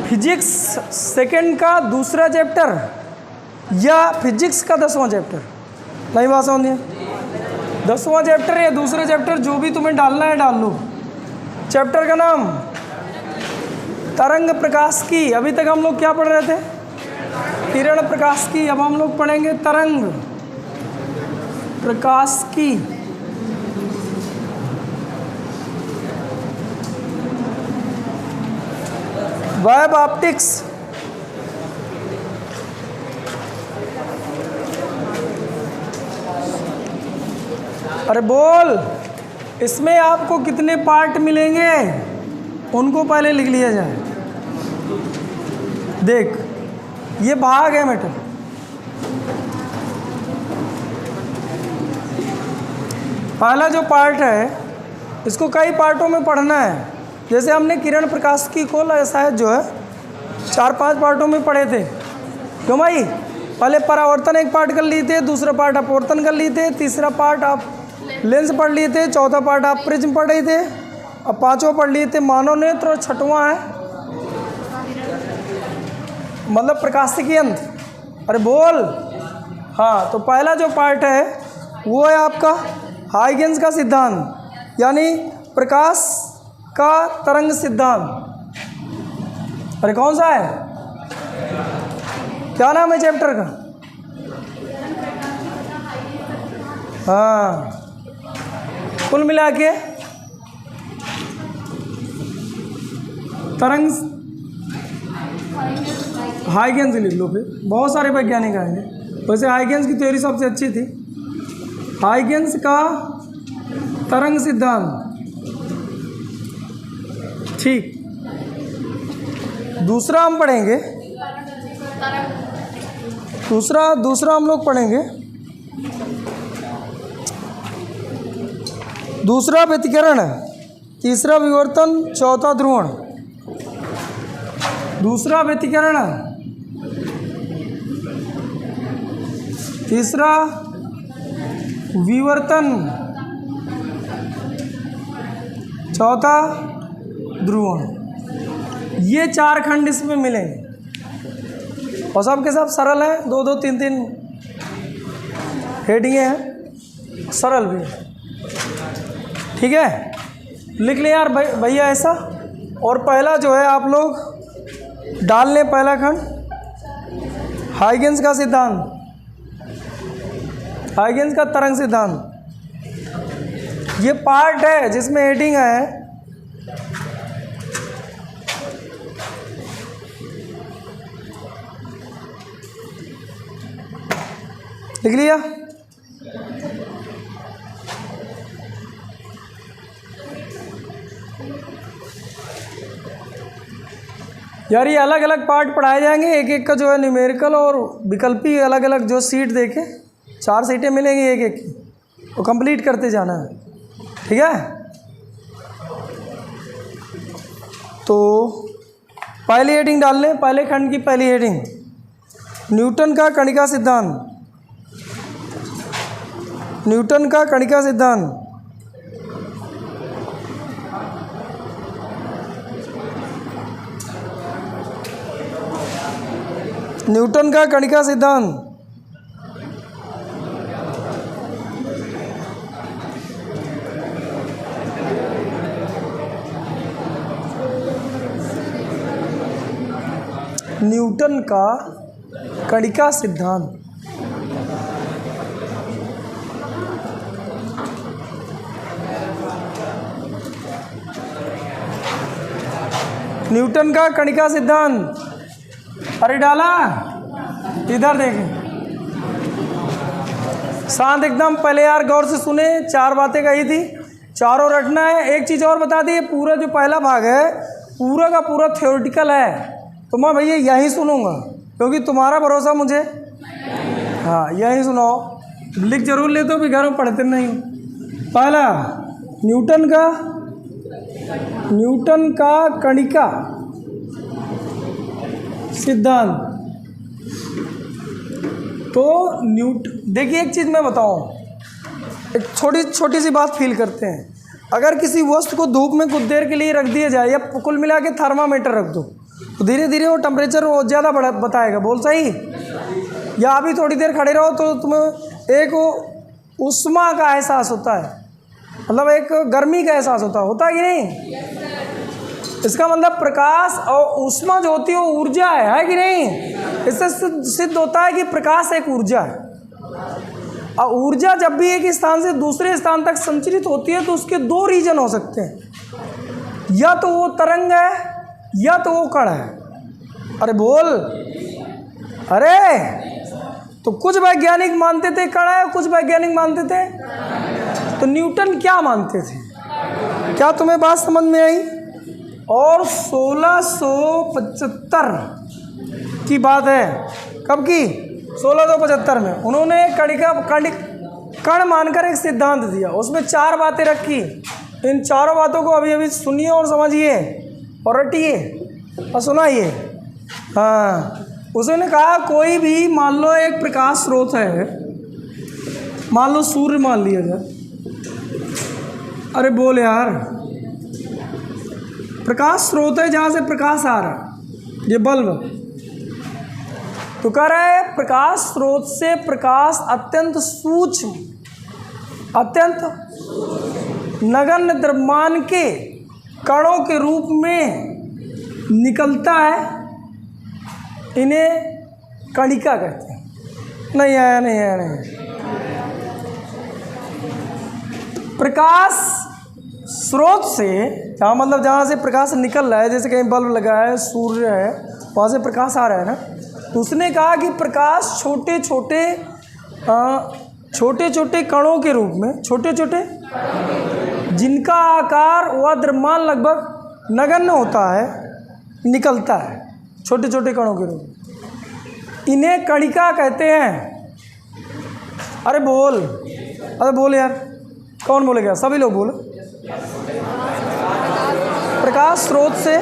Physics second का दूसरा chapter या फिजिक्स का 10वां चैप्टर? नहीं बात समझ है? 10वां चैप्टर या दूसरा चैप्टर, जो भी तुम्हें डालना है डाल लो। चैप्टर का नाम तरंग प्रकाश की। अभी तक हम लोग क्या पढ़ रहे थे? किरण प्रकाश की। अब हम लोग पढ़ेंगे तरंग प्रकाश की। Web optics. अरे बोल, इसमें आपको कितने पार्ट मिलेंगे उनको पहले लिख लिया जाए। देख, ये भाग है मेटर। पहला जो पार्ट है इसको कई पार्टों में पढ़ना है। जैसे हमने किरण प्रकाश की को शायद जो है 4-5 पार्टों में पढ़े थे। क्यों भाई? पहले परावर्तन एक पार्ट कर लिए थे, दूसरा पार्ट अपवर्तन कर लिए थे, तीसरा पार्ट आप लेंस पढ़ लिए थे, चौथा पार्ट आप प्रिज्म पढ़ रहे थे, अब 5वां पढ़ लिए थे मानव नेत्र, और 6वां है मतलब प्रकाशिकी यंत्र। अरे बोल। हाँ, तो पहला जो पार्ट है वो है आपका हाइगेंस का सिद्धांत, यानी प्रकाश का तरंग सिद्धांत। अरे कौन सा है? क्या नाम है चैप्टर का? हाँ, कुल मिला के तरंग हाइगेंस लिख लो। फिर बहुत सारे वैज्ञानिक आएंगे। वैसे हाइगेंस की थ्योरी सबसे अच्छी थी। हाइगेंस का तरंग सिद्धांत, ठीक। दूसरा हम पढ़ेंगे, दूसरा हम लोग पढ़ेंगे दूसरा व्यतिकरण, तीसरा विवर्तन, चौथा ध्रुवण। दूसरा व्यतिकरण, तीसरा विवर्तन, चौथा ध्रुवण। ये 4 खंड इसमें मिलेंगे और सब के सब सरल है। 2-2, 3-3 हेडिंगें हैं, सरल भी। ठीक है, लिख ले यार भैया ऐसा। और पहला जो है आप लोग डाल लें, पहला खंड हाइगेंस का सिद्धांत, हाइगेंस का तरंग सिद्धांत। ये पार्ट है जिसमें हेडिंग है लिख लिया। यार ये अलग अलग पार्ट पढ़ाए जाएंगे, एक एक का जो है न्यूमेरिकल और विकल्पी अलग अलग जो सीट देके 4 सीटें मिलेंगी एक एक की, वो कंप्लीट करते जाना है। ठीक है, तो पहली हेडिंग डाल लें। पहले खंड की पहली हेडिंग न्यूटन का कणिका सिद्धांत। न्यूटन का कणिका सिद्धांत। न्यूटन का कणिका सिद्धांत। न्यूटन का कणिका सिद्धांत। न्यूटन का कणिका सिद्धांत। अरे डाला, इधर देखें, शांत एकदम। पहले यार गौर से सुने, 4 बातें कही थी, चारों रटना है। एक चीज़ और बता दी, पूरा जो पहला भाग है पूरा का पूरा थ्योरेटिकल है, तो मैं भैया यही सुनूंगा, क्योंकि तुम्हारा भरोसा मुझे। हाँ, यही सुनाओ, लिख जरूर लेते हो भी, घर में पढ़ते नहीं। पहला न्यूटन का कणिका सिद्धांत। तो देखिए एक चीज़ मैं बताऊं, एक छोटी सी बात फील करते हैं। अगर किसी वस्तु को धूप में कुछ देर के लिए रख दिया जाए, या कुल मिला के थर्मामीटर रख दो, तो धीरे धीरे वो टेम्परेचर वो ज़्यादा बढ़ा बताएगा। बोल सही? या अभी थोड़ी देर खड़े रहो तो तुम्हें एक उष्मा का एहसास होता है, मतलब एक गर्मी का एहसास होता है कि नहीं? इसका मतलब प्रकाश और ऊष्मा जो होती है वो ऊर्जा है कि नहीं? इससे सिद्ध होता है कि प्रकाश एक ऊर्जा है। और ऊर्जा जब भी एक स्थान से दूसरे स्थान तक संचरित होती है तो उसके दो रीजन हो सकते हैं, या तो वो तरंग है या तो वो कण है। अरे बोल, अरे तो कुछ वैज्ञानिक मानते थे कण है, कुछ वैज्ञानिक मानते थे, तो न्यूटन क्या मानते थे? क्या तुम्हें बात समझ में आई? और 1675 की बात है। कब की? 1675 में उन्होंने कण मानकर एक सिद्धांत दिया। उसमें 4 बातें रखी। इन चारों बातों को अभी अभी सुनिए और समझिए और रटिए और सुनाइए। हाँ, उसने कहा कोई भी मान लो एक प्रकाश स्रोत है, मान लो सूर्य मान लिया जाए। अरे बोल यार, प्रकाश स्रोत है जहाँ से प्रकाश आ रहा है, ये बल्ब। तो कह रहा है प्रकाश स्रोत से प्रकाश अत्यंत सूक्ष्म, अत्यंत नगण्य द्रव्यमान के कणों के रूप में निकलता है। इन्हें कणिका कहते हैं। नहीं आया, नहीं आया, नहीं। प्रकाश स्रोत से जहाँ मतलब जहाँ से प्रकाश निकल रहा है, जैसे कहीं बल्ब लगा है, सूर्य है, वहाँ से प्रकाश आ रहा है ना। तो उसने कहा कि प्रकाश छोटे छोटे कणों के रूप में, छोटे छोटे जिनका आकार व द्रव्यमान लगभग नगण्य होता है, निकलता है छोटे छोटे कणों के रूप में, इन्हें कणिका कहते हैं। अरे बोल, अरे बोल यार, कौन बोलेगा? सभी लोग बोलो। प्रकाश स्रोत से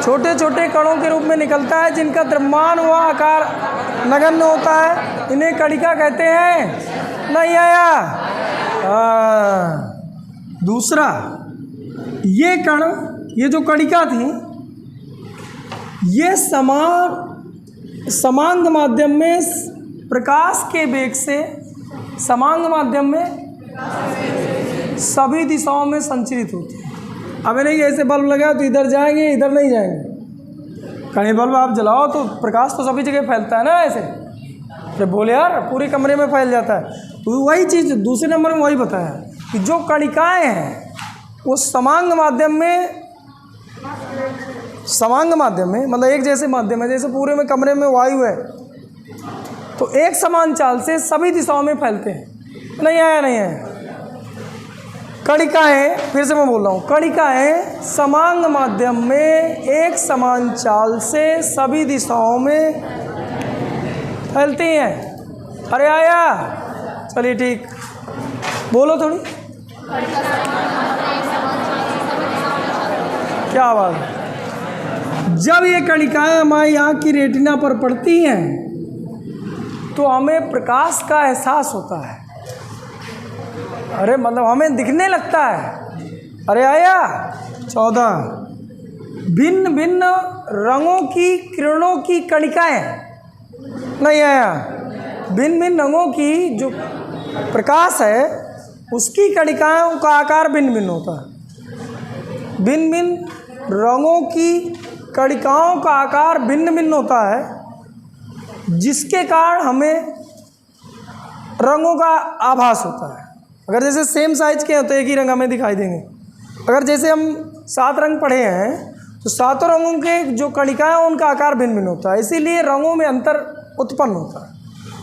छोटे छोटे कणों के रूप में निकलता है जिनका द्रव्यमान व आकार नगण्य होता है, इन्हें कणिका कहते हैं। नहीं आया? दूसरा, ये कण, ये जो कणिका थी, ये समांग माध्यम में प्रकाश के वेग से, समांग माध्यम में सभी दिशाओं में संचरित होती है। अब नहीं ऐसे बल्ब लगाओ तो इधर जाएंगे, इधर नहीं जाएंगे। कहीं बल्ब आप जलाओ तो प्रकाश तो सभी जगह फैलता है ना ऐसे। तो बोले यार पूरे कमरे में फैल जाता है। तो वही चीज़ दूसरे नंबर में वही बताया कि जो कणिकाएं हैं वो समांग माध्यम में मतलब एक जैसे माध्यम है, जैसे पूरे में कमरे में वायु है तो एक समान चाल से सभी दिशाओं में फैलते हैं। नहीं आया? नहीं है। कणिकाएं, फिर से मैं बोल रहा हूँ, कणिकाएं समांग माध्यम में एक समान चाल से सभी दिशाओं में फैलती हैं। अरे आया? चलिए ठीक, बोलो थोड़ी। क्या बात। जब ये कणिकाएं हमारी आँख की रेटिना पर पड़ती हैं तो हमें प्रकाश का एहसास होता है। अरे मतलब हमें दिखने लगता है। अरे आया? 14 भिन्न भिन्न रंगों की किरणों की कणिकाएं। नहीं आया? भिन्न भिन्न रंगों की जो प्रकाश है उसकी कणिकाओं का आकार भिन्न भिन्न होता है। भिन्न भिन्न रंगों की कणिकाओं का आकार भिन्न भिन्न होता है, जिसके कारण हमें रंगों का आभास होता है। अगर जैसे सेम साइज के हैं तो एक ही रंग हमें दिखाई देंगे। अगर जैसे हम 7 रंग पढ़े हैं तो 7 रंगों के जो कणिकाएं हैं उनका आकार भिन्न भिन्न होता है, इसीलिए रंगों में अंतर उत्पन्न होता है।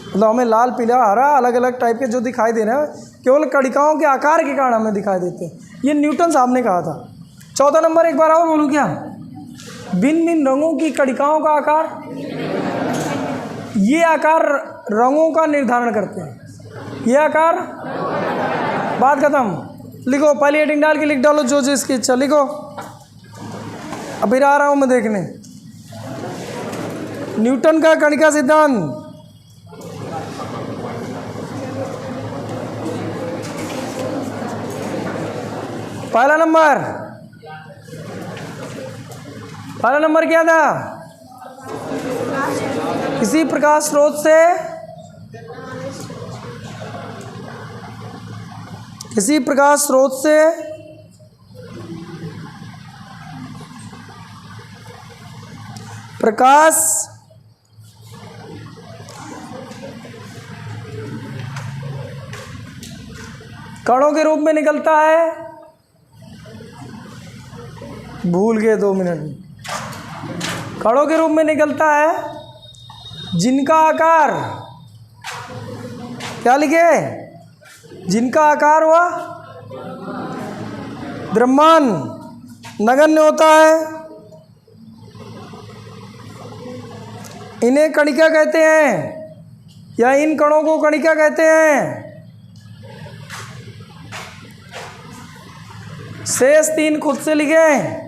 मतलब हमें लाल, पीला, हरा अलग अलग टाइप के जो दिखाई दे रहे हैं केवल कणिकाओं के आकार के कारण हमें दिखाई देते हैं। ये न्यूटन साहब ने कहा था। 14 नंबर एक बार और बोलूँ क्या? भिन्न भिन्न रंगों की कणिकाओं का आकार, ये आकार रंगों का निर्धारण करते हैं। ये आकार, बात खत्म। लिखो, पहले हेडिंग डाल के लिख डालो जो जो इसकी इच्छा, लिखो। अब फिर आ रहा हूँ मैं देखने न्यूटन का कणिका सिद्धांत। पहला नंबर, पहला नंबर क्या था? किसी प्रकाश स्रोत से प्रकाश कणों के रूप में निकलता है। भूल गए 2 मिनट। कणों के रूप में निकलता है जिनका आकार, क्या लिखे? जिनका आकार हुआ द्रव्यमान नगण्य होता है। इन्हें कणिका कहते हैं, या इन कणों को कणिका कहते हैं। शेष 3 खुद से लिखे।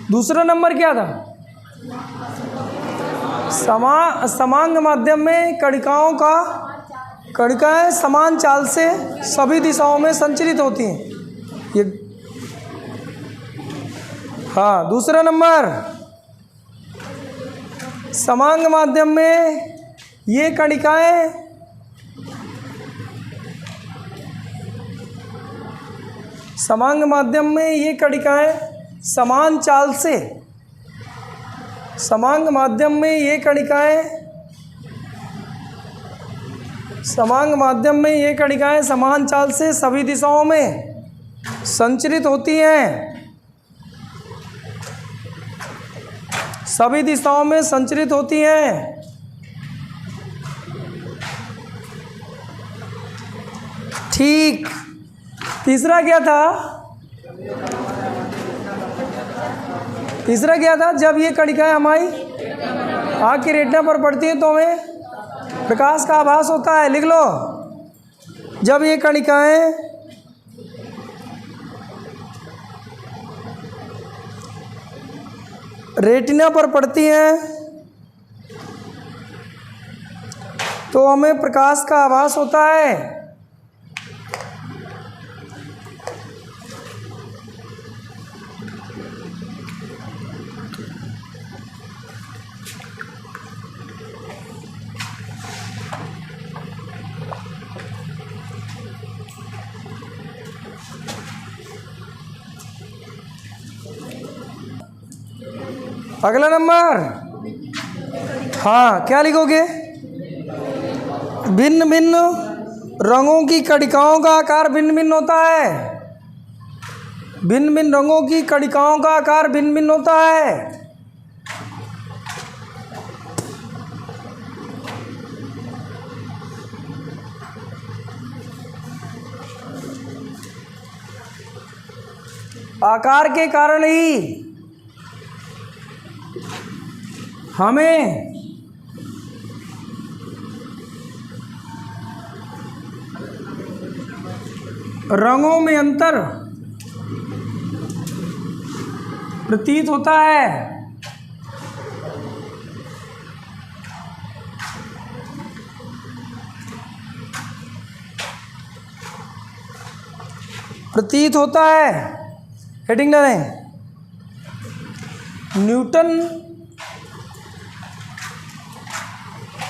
दूसरा नंबर क्या था? समांग माध्यम में कणिकाएं समान चाल से सभी दिशाओं में संचरित होती हैं। ये हाँ, दूसरा नंबर, समांग माध्यम में ये कणिकाएं समान चाल से, समांग माध्यम में ये कणिकाएं समान चाल से सभी दिशाओं में संचरित होती हैं। सभी दिशाओं में संचरित होती हैं। ठीक। तीसरा क्या था? जब ये कणिकाएं हमारी आँख की रेटिना पर पड़ती हैं तो हमें प्रकाश का आभास होता है। लिख लो, जब ये कणिकाएं रेटिना पर पड़ती हैं तो हमें प्रकाश का आभास होता है। अगला नंबर, हाँ, क्या लिखोगे? भिन्न भिन्न रंगों की कणिकाओं का आकार भिन्न भिन्न होता है। भिन्न भिन्न रंगों की कणिकाओं का आकार भिन्न भिन्न होता है। आकार के कारण ही हमें रंगों में अंतर प्रतीत होता है। हेडिंग डालें, न्यूटन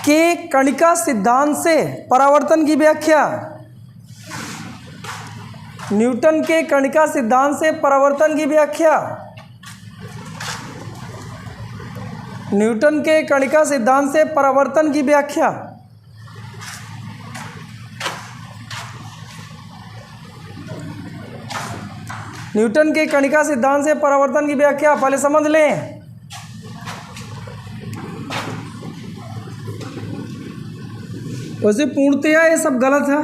के कणिका सिद्धांत से परावर्तन की व्याख्या। न्यूटन के कणिका सिद्धांत से परावर्तन की व्याख्या। न्यूटन के कणिका सिद्धांत से परावर्तन की व्याख्या। न्यूटन के कणिका सिद्धांत से परावर्तन की व्याख्या पहले समझ लें। वैसे पूर्णतया ये सब गलत है,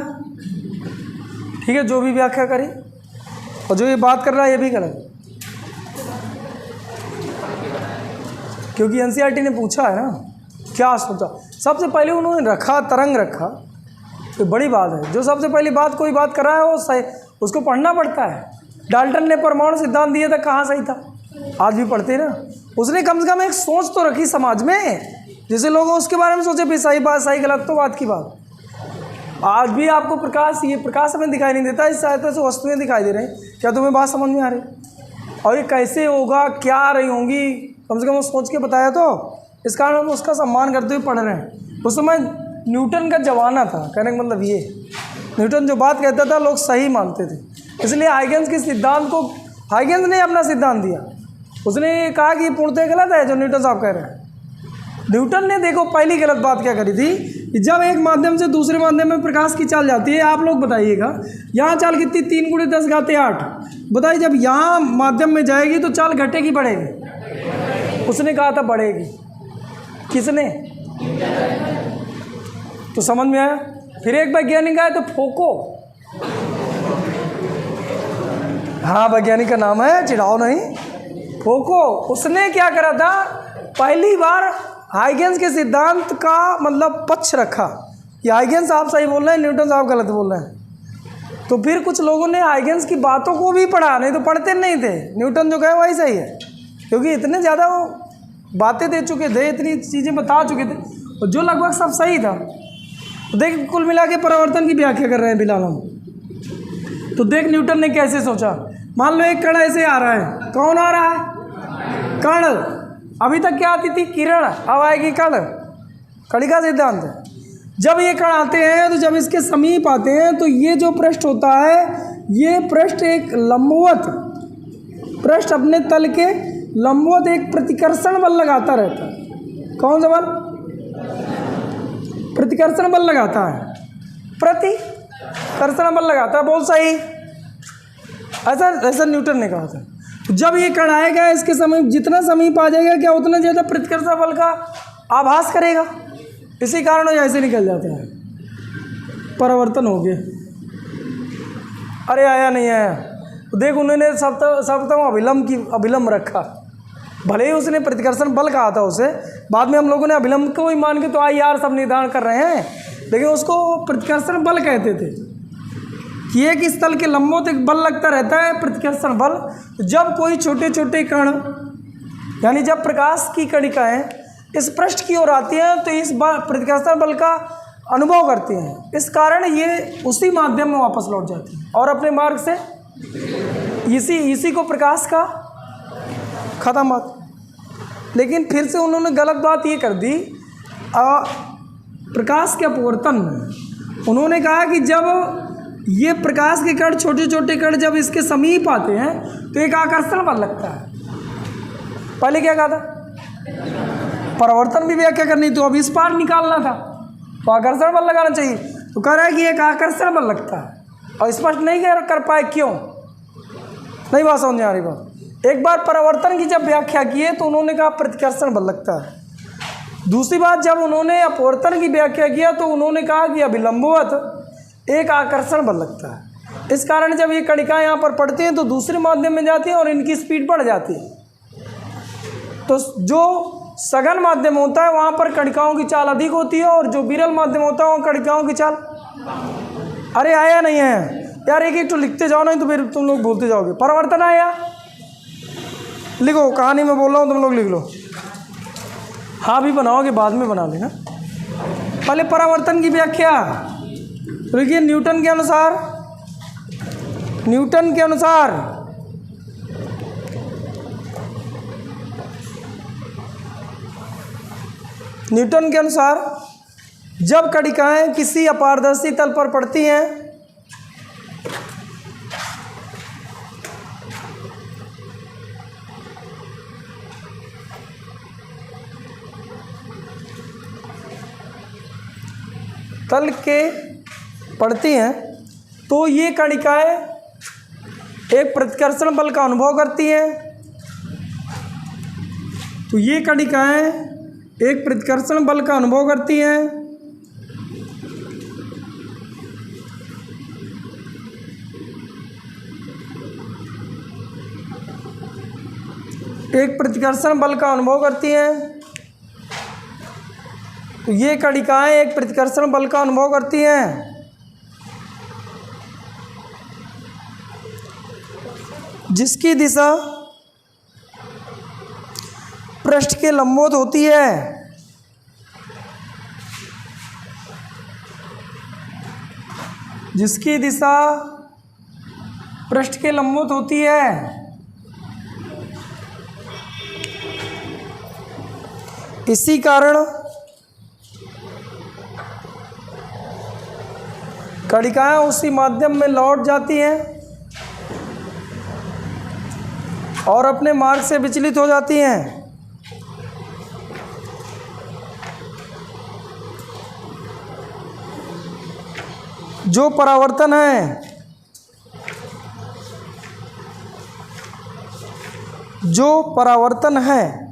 ठीक है, जो भी व्याख्या करे, और जो ये बात कर रहा है ये भी गलत है, क्योंकि एनसीईआरटी ने पूछा है ना क्या सोचा। सबसे पहले उन्होंने रखा, तरंग रखा, तो बड़ी बात है। जो सबसे पहली बात कोई बात कर रहा है वो सही, उसको पढ़ना पड़ता है। डाल्टन ने परमाणु सिद्धांत दिया था, कहाँ सही था? आज भी पढ़ते ना। उसने कम से कम एक सोच तो रखी समाज में, जैसे लोग उसके बारे में सोचे भी सही बात, सही गलत तो बात की बात। आज भी आपको प्रकाश, ये प्रकाश हमें दिखाई नहीं देता, इस सहायता से वस्तुएं दिखाई दे रही हैं। क्या तुम्हें बात समझ में आ रही? और ये कैसे होगा, क्या आ रही होंगी, कम से कम वो सोच के बताया तो इस कारण हम उसका सम्मान करते हुए पढ़ रहे हैं। उस समय न्यूटन का जमाना था, कहने का मतलब ये, न्यूटन जो बात कहता था लोग सही मानते थे। इसलिए हाइगेंस के सिद्धांत को, हाइगेंस ने अपना सिद्धांत दिया, उसने ये कहा कि पूर्णतः गलत है जो न्यूटन साहब कह रहे हैं। न्यूटन ने देखो पहली गलत बात क्या करी थी कि जब एक माध्यम से दूसरे माध्यम में प्रकाश की चाल जाती है, आप लोग बताइएगा, यहाँ चाल कितनी, 3 × 10⁸ बताइए, जब यहाँ माध्यम में जाएगी तो चाल घटेगी बढ़ेगी? उसने कहा था बढ़ेगी। किसने? तो समझ में आया। फिर एक वैज्ञानिक आया तो फोको, हाँ वैज्ञानिक का नाम है, चिढ़ाओ नहीं, फोको। उसने क्या करा था, पहली बार हाइगेंस के सिद्धांत का मतलब पक्ष रखा कि हाइगेंस आप सही बोल रहे हैं, न्यूटन साहब गलत बोल रहे हैं। तो फिर कुछ लोगों ने हाइगेंस की बातों को भी पढ़ा, नहीं तो पढ़ते नहीं थे। न्यूटन जो कहे वही सही है, क्योंकि इतने ज़्यादा वो बातें दे चुके थे, इतनी चीज़ें बता चुके थे, और जो लगभग सब सही था। तो देख कुल मिला के परावर्तन की व्याख्या कर रहे हैं बिलाल हम। तो देख न्यूटन ने कैसे सोचा, मान लो एक कण ऐसे आ रहा है, कौन आ रहा है? कण। अभी तक क्या आती थी? किरण। अब आएगी कण। कणिका सिद्धांत है। जब ये कण आते हैं तो जब इसके समीप आते हैं तो ये जो पृष्ठ होता है, ये पृष्ठ एक लंबवत, पृष्ठ अपने तल के लंबवत एक प्रतिकर्षण बल लगाता रहता है। कौन सा बल? प्रतिकर्षण बल लगाता है, प्रतिकर्षण बल लगाता है। बोल सही, ऐसा न्यूटन ने कहा था। जब ये कण आएगा, इसके समीप, जितना समीप आ जाएगा क्या, उतना ज़्यादा प्रतिकर्षण बल का आभास करेगा। इसी कारण वो ऐसे निकल जाते हैं, परावर्तन हो गया। अरे आया नहीं आया, देख उन्होंने सप्तम अभिलंब रखा, भले ही उसने प्रतिकर्षण बल कहा था उसे, बाद में हम लोगों ने अभिलंब को ही मान के तो IR सब निर्धारण कर रहे हैं, लेकिन उसको प्रतिकर्षण बल कहते थे कि एक स्थल के लंबवत एक बल लगता रहता है, प्रतिकर्षण बल। तो जब कोई छोटे छोटे कण, यानी जब प्रकाश की कणिकाएं इस पृष्ठ की ओर आती हैं तो इस प्रतिकर्षण बल का अनुभव करती हैं। इस कारण ये उसी माध्यम में वापस लौट जाती हैं और अपने मार्ग से इसी को प्रकाश का खत्म बात। लेकिन फिर से उन्होंने गलत बात ये कर दी प्रकाश के अपवर्तन में। उन्होंने कहा कि जब ये प्रकाश के कण, छोटे छोटे कण जब इसके समीप आते हैं तो एक आकर्षण बल लगता है। पहले क्या कहा था? परावर्तन भी व्याख्या करनी, तो अब इस पार निकालना था तो आकर्षण बल लगाना चाहिए। तो कह रहा है कि एक आकर्षण बल लगता है, और स्पष्ट नहीं कर पाए क्यों, नहीं बात समझ में आ रही बात। एक बार परावर्तन की जब व्याख्या की है तो उन्होंने कहा प्रतिकर्षण बल लगता है। दूसरी बात, जब उन्होंने अपवर्तन की व्याख्या किया तो उन्होंने कहा कि अभिलंबवत एक आकर्षण बल लगता है। इस कारण जब ये कणिकाएं यहाँ पर पड़ती हैं तो दूसरे माध्यम में जाती हैं और इनकी स्पीड बढ़ जाती है। तो जो सघन माध्यम होता है वहाँ पर कणिकाओं की चाल अधिक होती है, और जो विरल माध्यम होता है वहाँ कणिकाओं की चाल। अरे आया नहीं है यार, एक तो लिखते जाओ, नहीं तो फिर तुम लोग बोलते जाओगे। परावर्तन आया, लिखो, कहानी में बोल रहा हूँ, तुम लोग लिख लो। हाँ भी बनाओगे, बाद में बना लेना। पहले परावर्तन की व्याख्या देखिए। न्यूटन के अनुसार जब कणिकाएं किसी अपारदर्शी तल पर पड़ती हैं तल के पड़ती हैं तो ये कणिकाएं एक प्रतिकर्षण बल का अनुभव करती हैं। तो ये कणिकाएं एक प्रतिकर्षण बल का अनुभव करती हैं। एक प्रतिकर्षण बल का अनुभव करती हैं। तो ये कणिकाएं एक प्रतिकर्षण बल का अनुभव करती हैं, जिसकी दिशा पृष्ठ के लंबवत होती है। जिसकी दिशा पृष्ठ के लंबवत होती है। इसी कारण कणिकाएं उसी माध्यम में लौट जाती हैं और अपने मार्ग से विचलित हो जाती हैं। जो परावर्तन है, जो परावर्तन है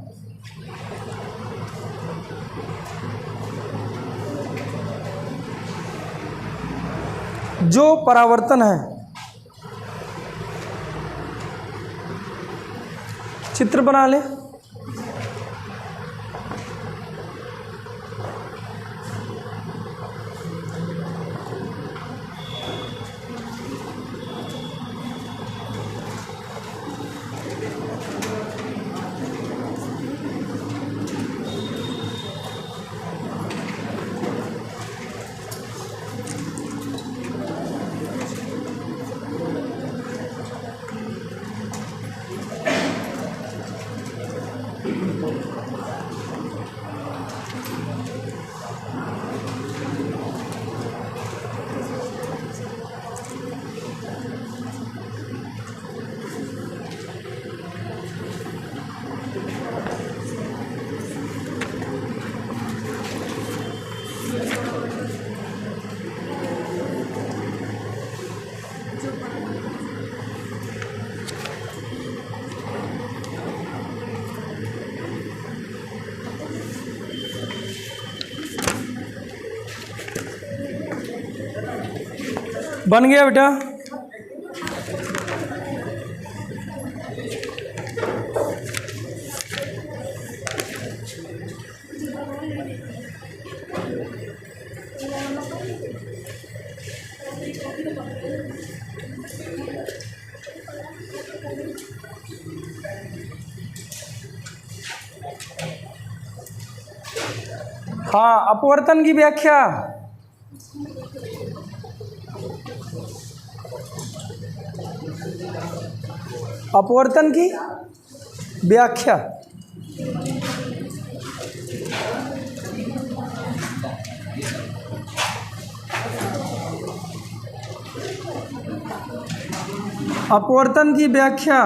जो परावर्तन है, चित्र बना ले। बन गया बेटा। हाँ, अपवर्तन की व्याख्या। अपवर्तन की व्याख्या अपवर्तन की व्याख्या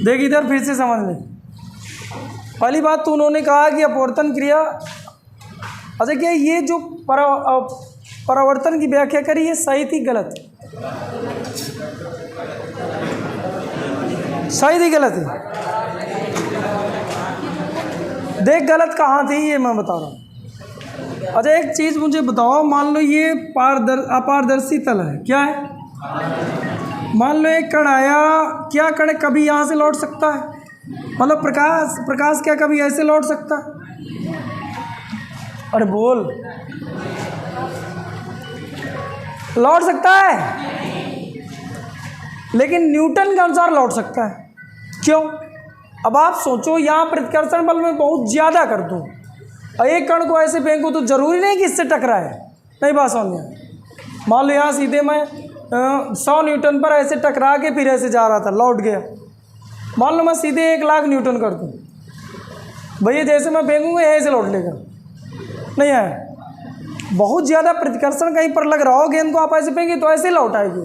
देख इधर फिर से समझ ले। पहली बात तो उन्होंने कहा कि अपवर्तन क्रिया, अच्छा क्या ये जो परावर्तन की व्याख्या करी ये सही थी गलत? सही थी गलत थी? देख गलत कहाँ थी ये मैं बता रहा हूँ। अच्छा एक चीज़ मुझे बताओ, मान लो ये अपारदर्शी तल है, क्या है? मान लो एक कण आया, क्या कण कभी यहाँ से लौट सकता है? मतलब प्रकाश क्या कभी ऐसे लौट सकता है? अरे बोल, लौट सकता है लेकिन न्यूटन के अनुसार लौट सकता है। क्यों? अब आप सोचो, यहाँ प्रतिकर्षण बल में बहुत ज़्यादा कर दूँ और एक कण को ऐसे फेंकूँ तो ज़रूरी नहीं कि इससे टकराए। नहीं बात समझ में? मान लो यहाँ सीधे मैं 100 न्यूटन पर ऐसे टकरा के फिर ऐसे जा रहा था, लौट गया। मान लो मैं सीधे 1,00,000 न्यूटन कर दूँ, भैया जैसे मैं फेंकूँगा यहीं से लौट लेगा, नहीं आया। बहुत ज़्यादा प्रतिकर्षण कहीं पर लग रहा हो, गेंद को आप ऐसे फेंके तो ऐसे लौट आएगी।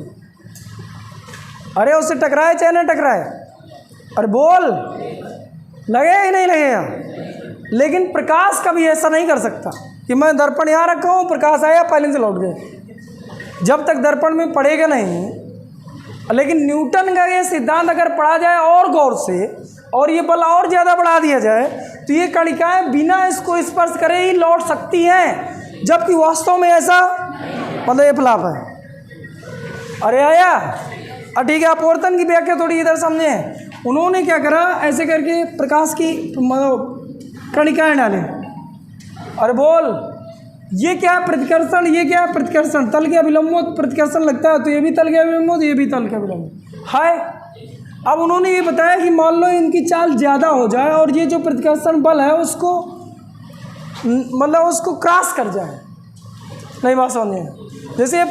अरे उससे टकराए चाहे ना टकराए, अरे बोल, लगे ही नहीं लगेगा। लेकिन प्रकाश कभी ऐसा नहीं कर सकता कि मैं दर्पण यहाँ रखा हूँ, प्रकाश आया पहले से लौट गया, जब तक दर्पण में पड़ेगा नहीं। लेकिन न्यूटन का ये सिद्धांत अगर पढ़ा जाए और गौर से और ये बल और ज़्यादा बढ़ा दिया जाए तो ये कणिकाएं बिना इसको स्पर्श करे ही लौट सकती हैं, जबकि वास्तव में ऐसा मतलब ये फ्लाप है। अरे आया, ठीक है। अपवर्तन की व्याख्या थोड़ी इधर समझे। उन्होंने क्या करा, ऐसे करके प्रकाश की मतलब कणिकाएं डाले। अरे बोल, ये क्या है प्रतिकर्षण, ये क्या है प्रतिकर्षण, तल के अभिलंबोत प्रतिकर्षण लगता है, तो ये भी तल के अभिलंबोत, ये भी तल के अभिलंबोत है। अब उन्होंने ये बताया कि मान लो इनकी चाल ज़्यादा हो जाए और ये जो प्रतिकर्षण बल है उसको मतलब उसको क्रॉस कर जाए। नहीं बात समझिए, जैसे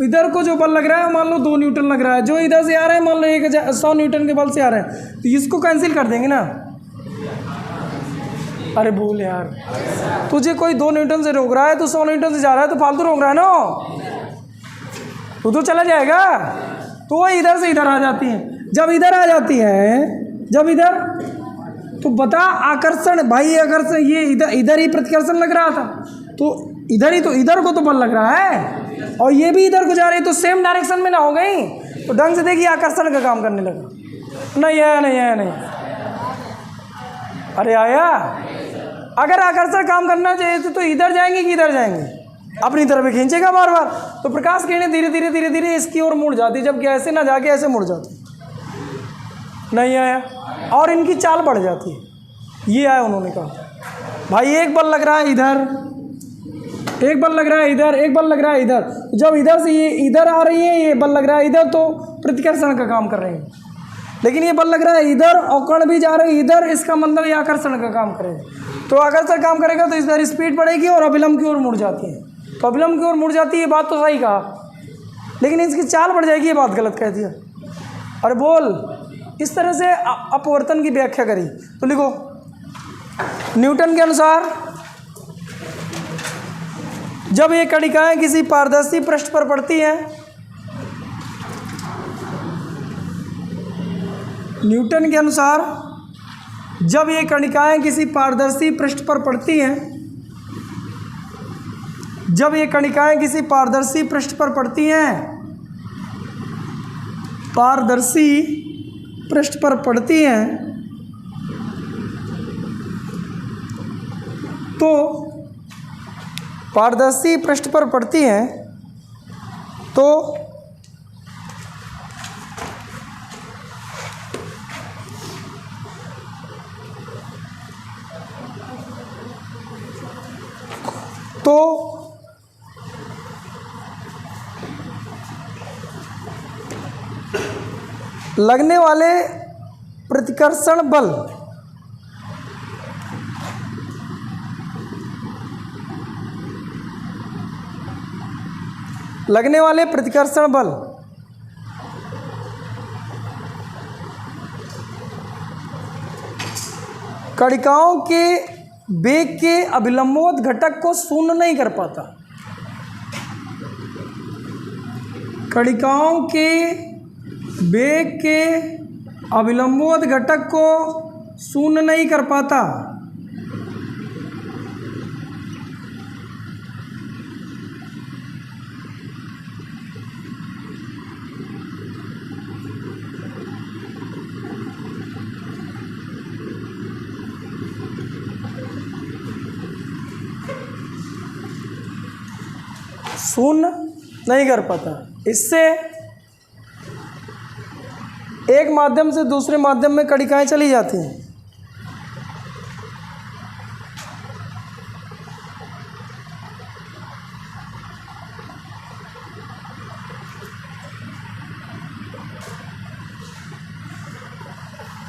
इधर को जो बल लग रहा है मान लो 2 न्यूटन लग रहा है, जो इधर से आ रहे हैं मान लो 100 न्यूटन के बल से आ रहे हैं, तो इसको कैंसिल कर देंगे ना। अरे बोल यार, तुझे कोई 2 न्यूटन से रोक रहा है, तो 100 न्यूटन से जा रहा है, तो फालतू रोक रहा है ना, तो चला जाएगा। तो वह इधर से इधर आ जाती है। जब इधर आ जाती है, जब इधर, तो बता आकर्षण भाई, आकर्षण ये इधर ही प्रतिकर्षण लग रहा था, तो इधर ही, तो इधर को तो बल लग रहा है और ये भी इधर को जा रही, तो सेम डायरेक्शन में ना हो गई। तो ढंग से देखिए आकर्षण का काम करने लगा। नहीं आया, नहीं आया, नहीं। अरे आया। अगर आकर्षण काम करना चाहिए तो इधर जाएंगे कि इधर जाएंगे, अपनी तरफ ही खींचेगा बार बार, तो प्रकाश किरणें धीरे धीरे धीरे धीरे इसकी ओर मुड़ जाती, जबकि ऐसे ना जाके ऐसे मुड़ जाती। नहीं आया। और इनकी चाल बढ़ जाती है। ये आया, उन्होंने कहा भाई एक बल लग रहा है इधर, एक बल लग रहा है इधर, एक बल लग रहा है इधर, जब इधर से ये इधर आ रही है, ये बल लग रहा है इधर, तो प्रतिकर्षण का काम कर रही है। लेकिन ये बल लग रहा है इधर और कण भी जा रही है इधर, इसका मतलब ये आकर्षण का काम करेगा। तो आकर्षण काम करेगा तो इधर स्पीड बढ़ेगी और अभिलंब की ओर मुड़ जाती है। तो अभिलंब की ओर मुड़ जाती है, बात तो सही कहा, लेकिन इसकी चाल बढ़ जाएगी, ये बात गलत कह दिया। अरे बोल, इस तरह से अपवर्तन की व्याख्या करी। तो लिखो, न्यूटन के अनुसार जब ये कणिकाएं किसी पारदर्शी पृष्ठ पर पड़ती हैं, न्यूटन के अनुसार जब ये कणिकाएं किसी पारदर्शी पृष्ठ पर पड़ती हैं, जब ये कणिकाएं किसी पारदर्शी पृष्ठ पर पड़ती हैं, पारदर्शी पृष्ठ पर पड़ती हैं, तो पारदर्शी पृष्ठ पर पड़ती हैं तो लगने वाले प्रतिकर्षण बल कणिकाओं के वेग के अभिलंबोत घटक को शून्य नहीं कर पाता। कणिकाओं के वेग के अभिलंबोत घटक को शून्य नहीं कर पाता। शून्य नहीं कर पाता। इससे एक माध्यम से दूसरे माध्यम में कणिकाएं चली जाती हैं।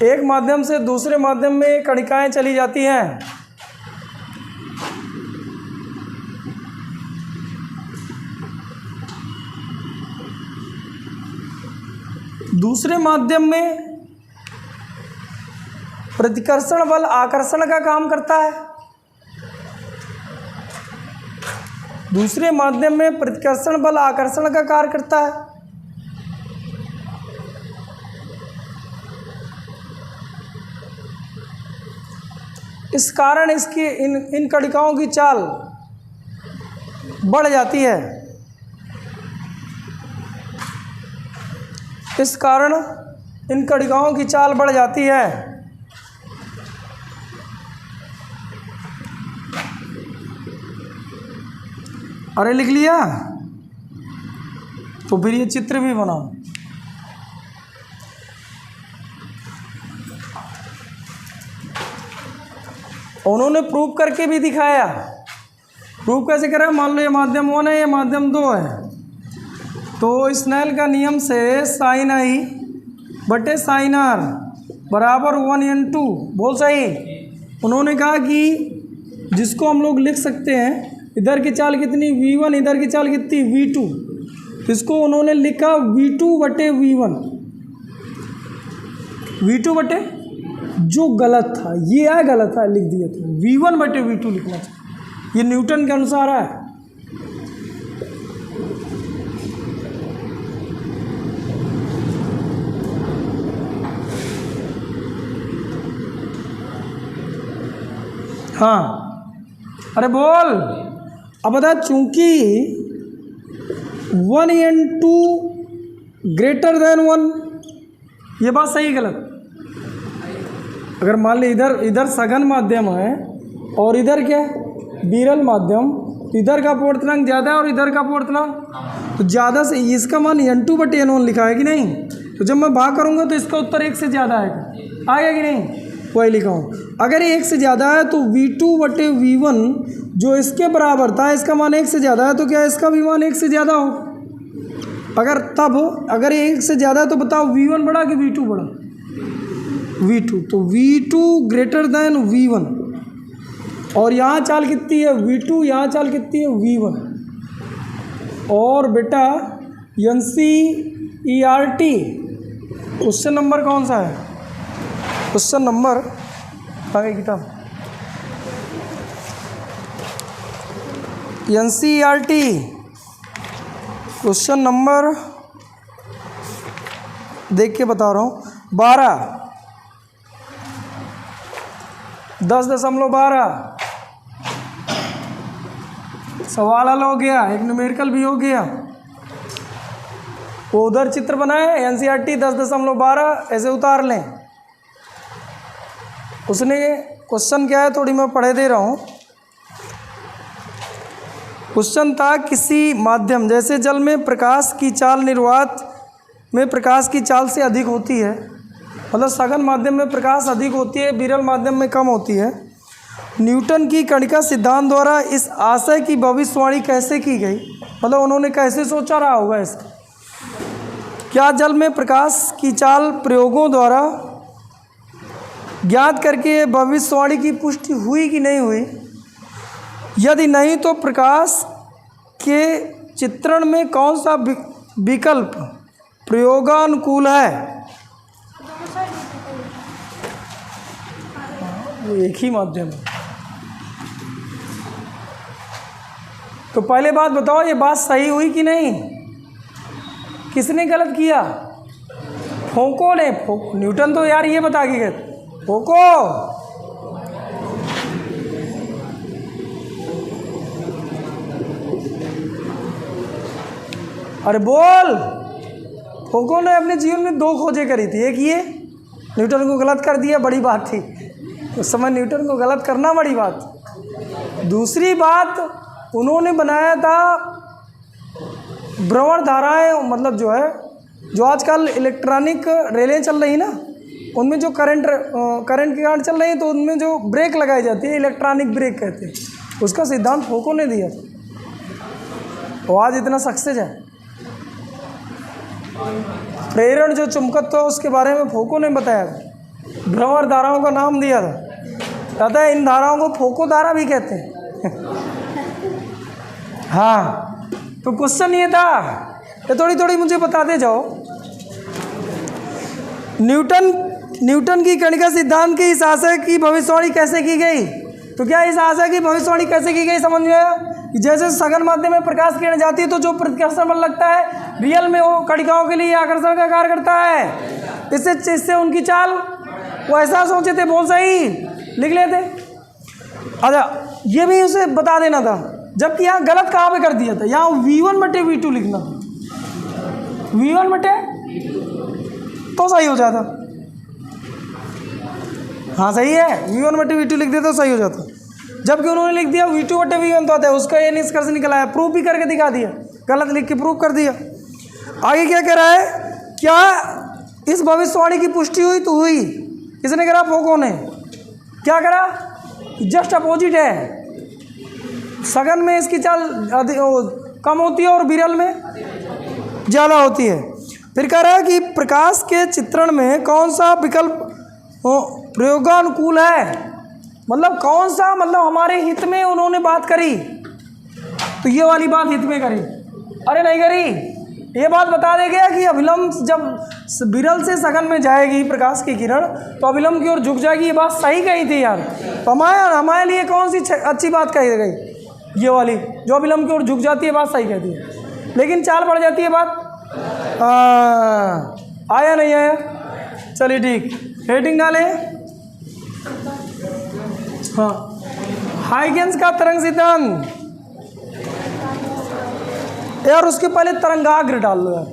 एक माध्यम से दूसरे माध्यम में कणिकाएं चली जाती हैं। दूसरे माध्यम में प्रतिकर्षण बल आकर्षण का काम करता है। दूसरे माध्यम में प्रतिकर्षण बल आकर्षण का कार्य करता है। इस कारण इसकी इन कणिकाओं की चाल बढ़ जाती है। इस कारण इन कणिकाओं की चाल बढ़ जाती है। अरे लिख लिया? तो फिर ये चित्र भी बनाओ। उन्होंने प्रूव करके भी दिखाया प्रूफ कैसे करें? मान लो ये माध्यम 1 है, ये माध्यम 2 है, तो स्नेल का नियम से साइन आई बटे साइन आर बराबर 1n2। बोल सही। उन्होंने कहा कि जिसको हम लोग लिख सकते हैं, इधर की चाल कितनी v1, इधर की चाल कितनी v2, इसको उन्होंने लिखा v2 बटे v1। v2 बटे, जो गलत था, ये है गलत था, लिख दिया था, v1 बटे v2 लिखना चाहिए। ये न्यूटन के अनुसार है। हाँ, अरे बोल। अब बता, चूंकि 1n2 ग्रेटर देन 1, ये बात सही गलत? अगर मान ली इधर सघन माध्यम है और इधर क्या विरल माध्यम, तो इधर का अपवर्तनांक ज़्यादा है और इधर का अपवर्तनांक, तो ज़्यादा से इसका मान n2 बटे n1 लिखा है कि नहीं? तो जब मैं भाग करूँगा तो इसका उत्तर 1 से ज़्यादा आएगा कि नहीं? वही लिखा हूँ। अगर 1 से ज़्यादा है तो v2 बटे v1 जो इसके बराबर था, इसका मान 1 से ज़्यादा है, तो क्या इसका भी मान 1 से ज़्यादा हो? अगर 1 से ज़्यादा है तो बताओ v1 बड़ा कि v2 बड़ा? v2। तो v2 ग्रेटर देन v1। और यहाँ चाल कितनी है v2, यहाँ चाल कितनी है v1। और बेटा NCERT क्वेश्चन नंबर कौन सा है? क्वेश्चन नंबर आगे किताब NCERT क्वेश्चन नंबर देख के बता रहा हूँ, 10.12 सवाल हल हो गया, एक न्यूमेरिकल भी हो गया। वो उधर चित्र बनाए NCERT 10.12 ऐसे उतार लें। उसने क्वेश्चन क्या है थोड़ी मैं पढ़े दे रहा हूँ। क्वेश्चन था, किसी माध्यम जैसे जल में प्रकाश की चाल निर्वात में प्रकाश की चाल से अधिक होती है, मतलब सघन माध्यम में प्रकाश अधिक होती है, विरल माध्यम में कम होती है। न्यूटन की कणिका सिद्धांत द्वारा इस आशय की भविष्यवाणी कैसे की गई? मतलब उन्होंने कैसे सोचा रहा होगा इसका? क्या जल में प्रकाश की चाल प्रयोगों द्वारा ज्ञात करके भविष्यवाणी की पुष्टि हुई कि नहीं हुई? यदि नहीं तो प्रकाश के चित्रण में कौन सा विकल्प प्रयोगानुकूल है? एक ही माध्यम है। तो पहले बात बताओ, ये बात सही हुई कि नहीं? किसने गलत किया? फोको ने। न्यूटन तो यार ये बता के गए, फोको। अरे बोल। फोको ने अपने जीवन में 2 खोजें करी थी, एक ये न्यूटन को गलत कर दिया, बड़ी बात थी उस समय, न्यूटन को गलत करना बड़ी बात। दूसरी बात, उन्होंने बनाया था भ्रमण धाराएं, मतलब जो है, जो आजकल इलेक्ट्रॉनिक रेलें चल रही ना, उनमें जो करंट के कारण चल रही है, तो उनमें जो ब्रेक लगाई जाती है, इलेक्ट्रॉनिक ब्रेक कहते हैं, उसका सिद्धांत फोको ने दिया था। तो आज इतना सक्सेस है। प्रेरण जो चुंबकत्व है उसके बारे में फोको ने बताया था, भ्रमण धाराओं का नाम दिया था। कहता है इन धाराओं को फोको धारा भी कहते हैं। हाँ, तो क्वेश्चन ये था, ये थोड़ी थोड़ी मुझे बताते जाओ। न्यूटन की कणिका सिद्धांत की इस आशय की भविष्यवाणी कैसे की गई? तो क्या इस आशय की भविष्यवाणी कैसे की गई समझ में आया? जैसे सघन माध्यम में प्रकाश किरण जाती है तो जो प्रतिकर्षण बल लगता है, रियल में वो कणिकाओं के लिए आकर्षण का कार्य करता है। इससे उनकी चाल, वो ऐसा सोचे थे, बोल सही लिख लेते। अच्छा, ये भी उसे बता देना था, जबकि यहाँ गलत कहाँ पे कर दिया था, यहाँ v1 बटे v2 लिखना था, v1 बटे तो सही हो जाता। हाँ सही है, v1 बटे v2 लिख देते तो सही हो जाता, जबकि उन्होंने लिख दिया v2 बटे v1 तो आता है। उसका ये निष्कर्ष निकला है, प्रूफ भी करके दिखा दिया, गलत लिख के प्रूफ कर दिया। आगे क्या कह रहा है? क्या इस भविष्यवाणी की पुष्टि हुई? तो हुई। किसने करा? फोको ने। क्या करा? जस्ट अपोजिट है। सघन में इसकी चाल कम होती है और विरल में ज़्यादा होती है। फिर कह रहा है कि प्रकाश के चित्रण में कौन सा विकल्प प्रयोगानुकूल है, मतलब कौन सा, मतलब हमारे हित में उन्होंने बात करी, तो ये वाली बात हित में करी। अरे नहीं करी, ये बात बता दे गया कि अभिलंब जब विरल से सघन में जाएगी प्रकाश की किरण तो अभिलंब की ओर झुक जाएगी। ये बात सही कही थी यार। तो हमारे लिए कौन सी अच्छी बात कही गई, ये वाली जो अभिलंब की ओर झुक जाती है, बात सही कहती है, लेकिन चाल पड़ जाती है बात। आया नहीं आया, चलिए ठीक, हेडिंग डाले। हाँ, हाइगेंस का तरंग सिद्धांत यार, उसके पहले तरंगाग्र डाल लो यार,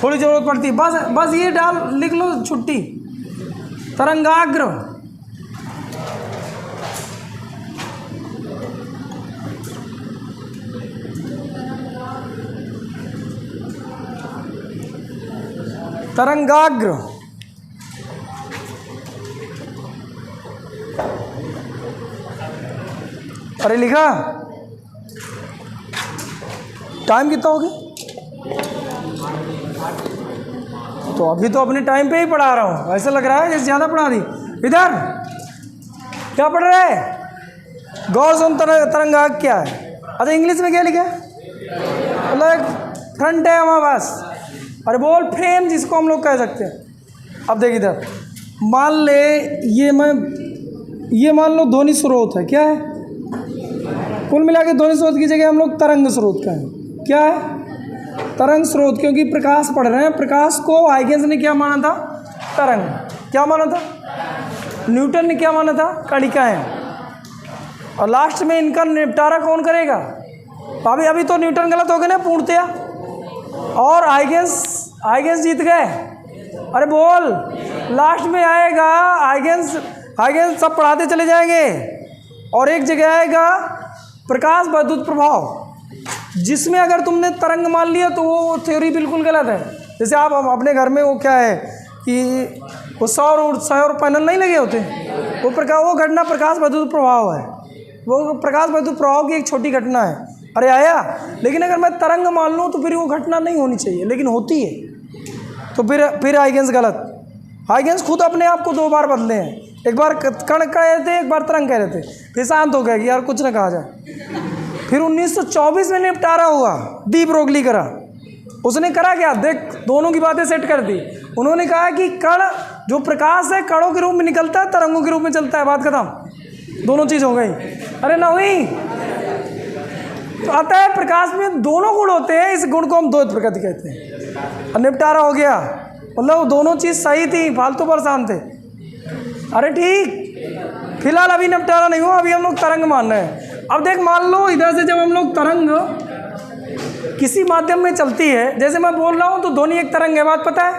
थोड़ी ज़रूरत पड़ती है। बस ये डाल लिख लो, छुट्टी। तरंगाग्र, तरंगाग्र, अरे लिखा, टाइम कितना हो गया? तो अभी तो अपने टाइम पे ही पढ़ा रहा हूँ, ऐसा लग रहा है जैसे ज़्यादा पढ़ा दी। इधर क्या पढ़ रहे हैं? गौर सुन, तरंगाग्र क्या है? अच्छा, इंग्लिश में क्या लिखा है? मतलब एक फ्रंट है हमारे पास, अरे बोल फ्रेम जिसको हम लोग कह सकते हैं। अब देख इधर, मान ले ये मान लो ध्वनि स्रोत है, क्या है? कुल मिला के ध्वनि स्रोत की जगह हम लोग तरंग स्रोत का है, क्या है? तरंग स्रोत, क्योंकि प्रकाश पढ़ रहे हैं। प्रकाश को हाइगेंस ने क्या माना था? तरंग। क्या माना था? न्यूटन ने क्या माना था? कणिकाएं। और लास्ट में इनका निपटारा कौन करेगा? अभी तो न्यूटन गलत हो गए ना पूर्णतया, और हाइगेंस जीत गए। अरे बोल, लास्ट में आएगा हाइगेंस सब पढ़ाते चले जाएंगे, और एक जगह आएगा प्रकाश वैद्युत प्रभाव, जिसमें अगर तुमने तरंग मान लिया तो वो थ्योरी बिल्कुल गलत है। जैसे आप अपने घर में वो क्या है कि वो सौर पैनल नहीं लगे होते, वो घटना प्रकाश वैद्युत प्रभाव है, वो प्रकाश वैद्युत प्रभाव की एक छोटी घटना है। अरे आया, लेकिन अगर मैं तरंग मान लूँ तो फिर वो घटना नहीं होनी चाहिए, लेकिन होती है, तो फिर हाइगेंस गलत। हाइगेंस खुद अपने आप को दो बार बदले हैं, एक बार कण कह रहे थे, एक बार तरंग कह रहे थे, फिर शांत हो गया कि यार कुछ ना कहा जाए। फिर 1924 में निपटारा हुआ, डी ब्रोगली करा। उसने करा क्या? देख, दोनों की बातें सेट कर दी। उन्होंने कहा कि कण जो प्रकाश है कणों के रूप में निकलता है, तरंगों के रूप में चलता है, बात खत्म। दोनों चीज़ हो गई। अरे ना हुई तो आता है प्रकाश में दोनों गुण होते हैं, इस गुण को हम द्वैत प्रकृति कहते हैं। निपटारा हो गया, मतलब दोनों चीज़ सही थी, फालतू परेशान थे। अरे ठीक, फिलहाल अभी निपटारा नहीं हुआ, अभी हम लोग तरंग मान रहे हैं। अब देख, मान लो इधर से जब हम लोग तरंग किसी माध्यम में चलती है, जैसे मैं बोल रहा हूँ तो ध्वनि एक तरंग है, बात पता है,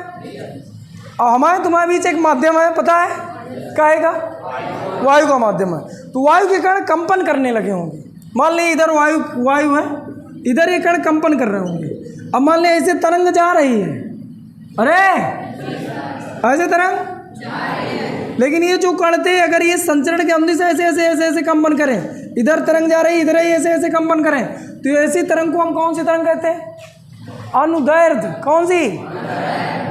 और हमारे तुम्हारे बीच एक माध्यम है, पता है कहेगा? वायु का माध्यम है। तो वायु के कण कंपन करने लगे होंगे। मान ली इधर वायु है, इधर ये कण कंपन कर रहे होंगे। अब मान ली ऐसे तरंग जा रही है, अरे ऐसे तरंग, लेकिन ये जो कण थे अगर ये संचरण के अंदर से ऐसे कंपन करें, इधर तरंग जा रही, इधर ऐसे कंपन करें, तो ऐसी तरंग को हम कौन सी तरंग कहते हैं? अनुदैर्ध्य। कौन सी?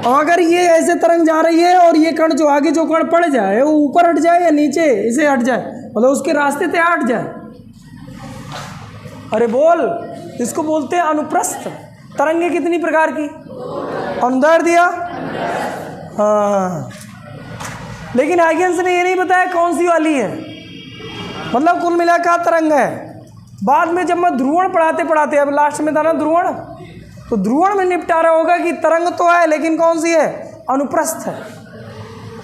अगर ये ऐसे तरंग जा रही है और ये कण जो आगे जो कण पड़ जाए वो ऊपर हट जाए या नीचे इसे हट जाए, मतलब उसके रास्ते से हट जाए, अरे बोल, इसको बोलते हैं अनुप्रस्थ। तरंगे कितनी प्रकार की? अनुदैर्ध्य दिया, हाँ, लेकिन हाइगेंस ने ये नहीं बताया कौन सी वाली है। मतलब कुल मिलाकर तरंग है। बाद में जब मैं ध्रुवण पढ़ाते अब लास्ट में था ना ध्रुवण, तो ध्रुवण में निपटारा होगा कि तरंग तो है लेकिन कौन सी है? अनुप्रस्थ है।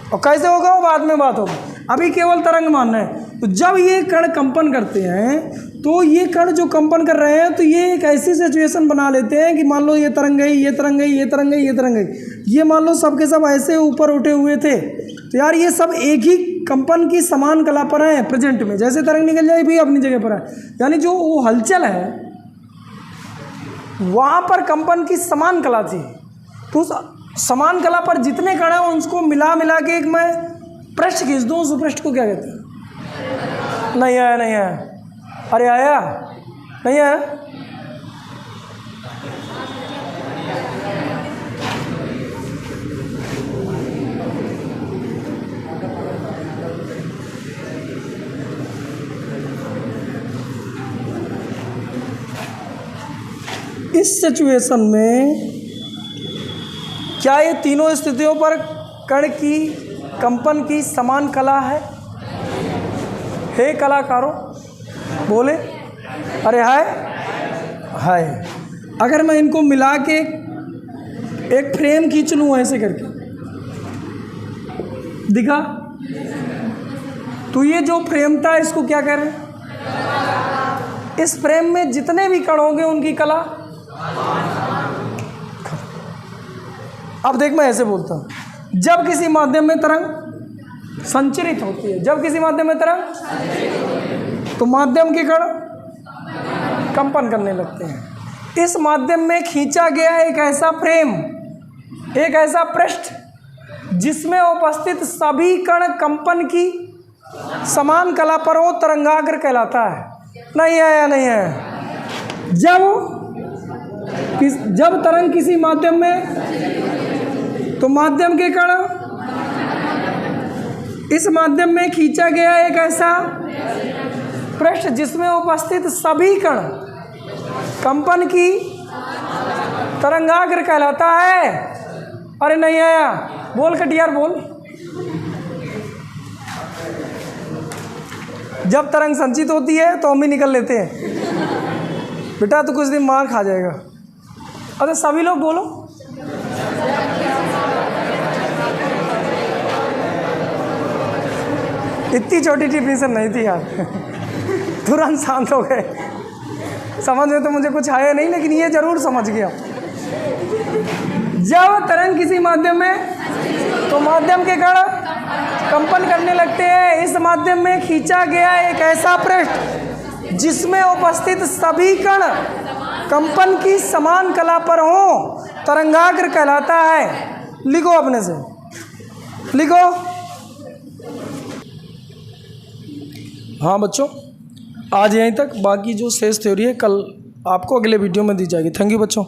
और कैसे होगा वो बाद में बात होगी, अभी केवल तरंग मानना है। तो जब ये कण कंपन करते हैं तो ये कण जो कंपन कर रहे हैं तो ये एक ऐसी सिचुएशन बना लेते हैं कि मान लो ये तरंग गई, ये तरंग गई, ये तरंग गई, ये तरंग गई, ये मान लो सब के सब ऐसे ऊपर उठे हुए थे, तो यार ये सब एक ही कंपन की समान कला पर हैं प्रेजेंट में। जैसे तरंग निकल जाए भी अपनी जगह पर है, यानी जो वो हलचल है वहाँ पर कंपन की समान कला थी। तो उस समान कला पर जितने कण हैं उसको मिला के एक मैं पृष्ठ खींच दूँ, उस पृष्ठ को क्या कहते हैं? नहीं है अरे आया नहीं आया? इस सिचुएशन में क्या ये तीनों स्थितियों पर कण की कंपन की समान कला है? हे कलाकारों बोले, अरे हाय। अगर मैं इनको मिला के एक फ्रेम खींच लूँ ऐसे करके, दिखा? तो ये जो फ्रेम था इसको क्या कह रहे हैं? इस फ्रेम में जितने भी कण होंगे उनकी कला। अब देख, मैं ऐसे बोलता हूँ, जब किसी माध्यम में तरंग संचरित होती है, जब किसी माध्यम में तरंग, तो माध्यम के कण कंपन करने लगते हैं। इस माध्यम में खींचा गया एक ऐसा फ्रेम, एक ऐसा पृष्ठ जिसमें उपस्थित सभी कण कंपन की समान कला पर हो, तरंगाग्र कहलाता है। नहीं है या नहीं है? जब तरंग किसी माध्यम में, तो माध्यम के कण, इस माध्यम में खींचा गया एक ऐसा पृष्ठ जिसमें उपस्थित सभी कण कंपन की तरंगाग्र कहलाता है। अरे नहीं आया? बोल कटियार बोल। जब तरंग संचित होती है तो हम भी निकल लेते हैं। बेटा तो कुछ दिन मार खा जाएगा। अरे सभी लोग बोलो। इतनी छोटी डिफिनेशन नहीं थी यार। तुरंत शांत हो गए। समझ में तो मुझे कुछ आया नहीं, लेकिन ये जरूर समझ गया। जब तरंग किसी माध्यम में, तो माध्यम के कण कंपन करने लगते हैं। इस माध्यम में खींचा गया एक ऐसा पृष्ठ जिसमें उपस्थित सभी कण कंपन की समान कला पर हो, तरंगाग्र कहलाता है। लिखो अपने से, लिखो। हाँ बच्चों, आज यहीं तक। बाकी जो शेष थ्योरी है कल आपको अगले वीडियो में दी जाएगी। थैंक यू बच्चों।